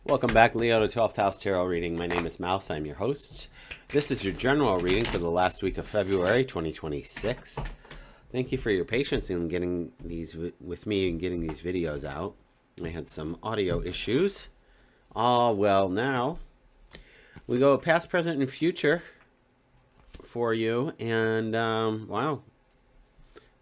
Welcome back, Leo, to 12th House Tarot Reading. My name is Mouse. I'm your host. This is your general reading for the last week of February 2026. Thank you for your patience in getting these with me and getting these videos out. I had some audio issues. All well now. We go past, present, and future for you. And wow.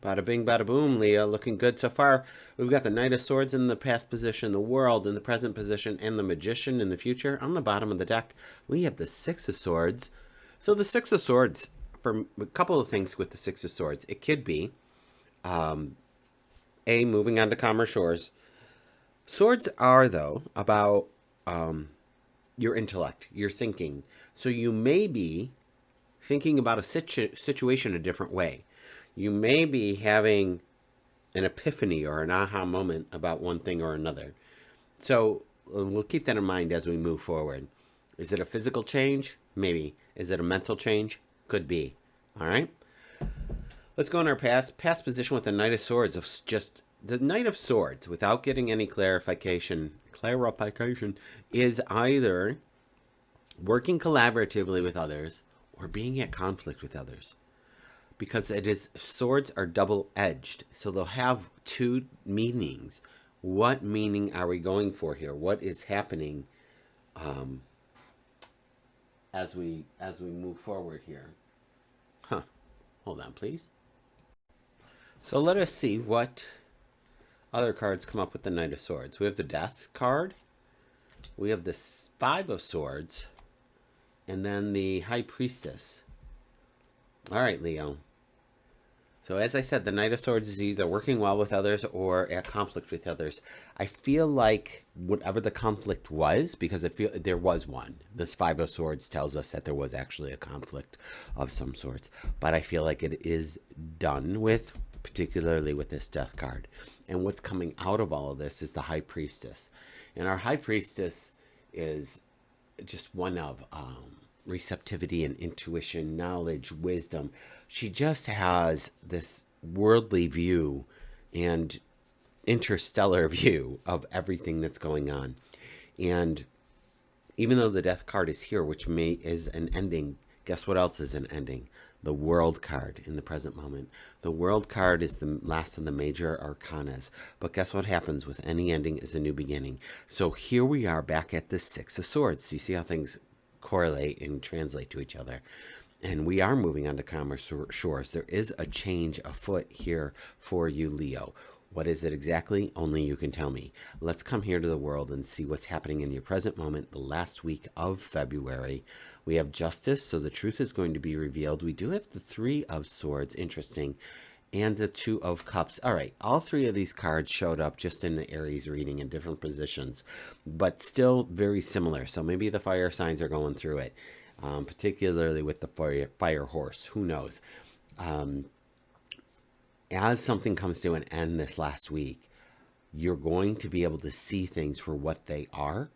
Bada bing, bada boom, Leo. Looking good so far. We've got the Knight of Swords in the past position, the World in the present position, and the Magician in the future. On the bottom of the deck, we have the Six of Swords. So the Six of Swords, for a couple of things with the Six of Swords, it could be, moving on to calmer shores. Swords are, though, about your intellect, your thinking. So you may be thinking about a situation a different way. You may be having an epiphany or an aha moment about one thing or another. So we'll keep that in mind as we move forward. Is it a physical change? Maybe. Is it a mental change? Could be. All right. Let's go in our past position with the Knight of Swords. Of just the Knight of Swords, without getting any clarification, is either working collaboratively with others or being at conflict with others. Because swords are double-edged, so they'll have two meanings. What meaning are we going for here? What is happening as we move forward here? Hold on, please. So let us see what other cards come up with the Knight of Swords. We have the Death card. We have the Five of Swords. And then the High Priestess. All right, Leo. So as I said, the Knight of Swords is either working well with others or at conflict with others. I feel like whatever the conflict was, because there was one. This Five of Swords tells us that there was actually a conflict of some sorts. But I feel like it is done with, particularly with this Death card. And what's coming out of all of this is the High Priestess. And our High Priestess is just one of receptivity and intuition, knowledge, wisdom. She just has this worldly view and interstellar view of everything that's going on. And even though the Death card is here, which is an ending, guess what else is an ending? The World card in the present moment. The World card is the last of the major arcanas. But guess what happens with any ending is a new beginning. So here we are back at the Six of Swords. You see how things correlate and translate to each other. And we are moving on to calmer shores. There is a change afoot here for you, Leo. What is it exactly? Only you can tell me. Let's come here to the World and see what's happening in your present moment, the last week of February. We have Justice, so the truth is going to be revealed. We do have the Three of Swords, interesting, and the Two of Cups. All right, all three of these cards showed up just in the Aries reading in different positions, but still very similar. So maybe the fire signs are going through it. Particularly with the fire horse. Who knows? As something comes to an end this last week, you're going to be able to see things for what they are.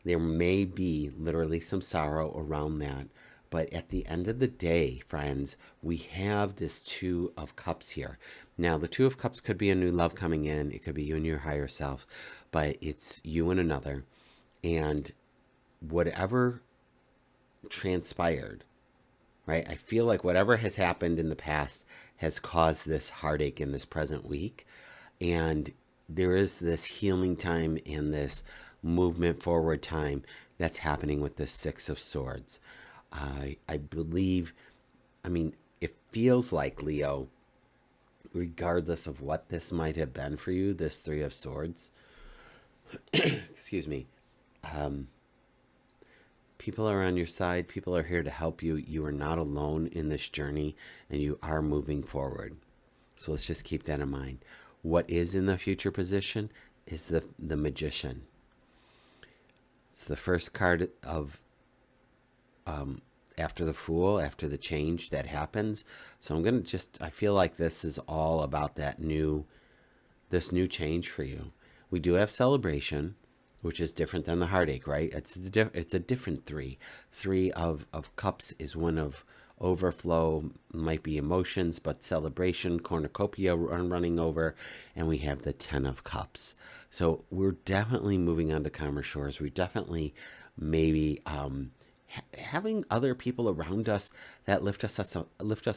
There may be literally some sorrow around that. But at the end of the day, friends, we have this Two of Cups here. Now, the Two of Cups could be a new love coming in. It could be you and your higher self. But it's you and another. And whatever transpired, right? I feel like whatever has happened in the past has caused this heartache in this present week, and there is this healing time and this movement forward time that's happening with this Six of Swords. I believe, it feels like, Leo, regardless of what this might have been for you, this Three of Swords, excuse me, people are on your side. People are here to help you. You are not alone in this journey, and you are moving forward. So let's just keep that in mind. What is in the future position is the Magician. It's the first card of after the Fool, after the change that happens. So I feel like this is all about this new change for you. We do have celebration, which is different than the heartache, right? It's a different three. Three of Cups is one of overflow might be emotions, but celebration, cornucopia running over, and we have the 10 of cups. So we're definitely moving on to calmer shores. We definitely maybe having other people around us that lift us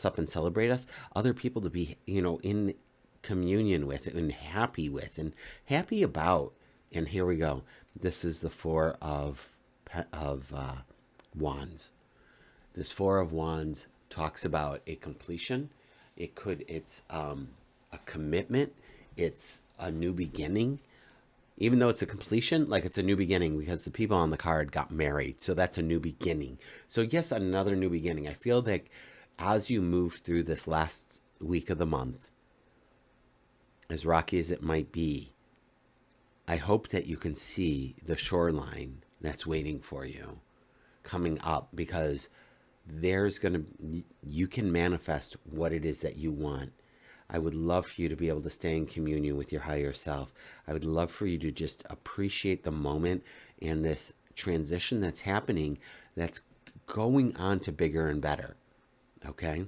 up and celebrate us, other people to be, in communion with and happy with and happy about. And here we go. This is the Four of Wands. This Four of Wands talks about a completion. It's a commitment. It's a new beginning. Even though it's a completion, like it's a new beginning because the people on the card got married. So that's a new beginning. So yes, another new beginning. I feel like as you move through this last week of the month, as rocky as it might be, I hope that you can see the shoreline that's waiting for you coming up, because you can manifest what it is that you want. I would love for you to be able to stay in communion with your higher self. I would love for you to just appreciate the moment and this transition that's happening, that's going on to bigger and better. Okay?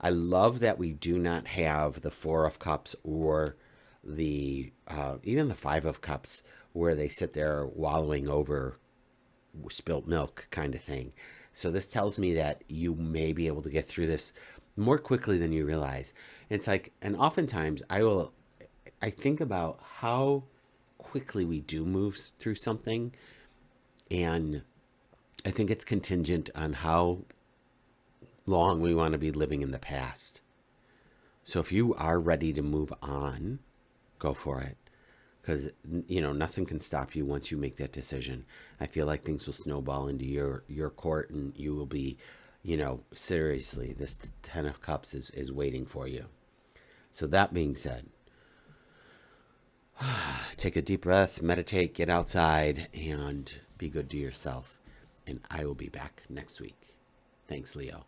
I love that we do not have the Four of Cups or the even the Five of Cups where they sit there wallowing over spilt milk kind of thing. So this tells me that you may be able to get through this more quickly than you realize. It's like, and oftentimes I think about how quickly we do move through something, and I think it's contingent on how long we want to be living in the past. So if you are ready to move on, go for it. Because, nothing can stop you once you make that decision. I feel like things will snowball into your court, and you will be, seriously, this 10 of Cups is waiting for you. So that being said, take a deep breath, meditate, get outside, and be good to yourself. And I will be back next week. Thanks, Leo.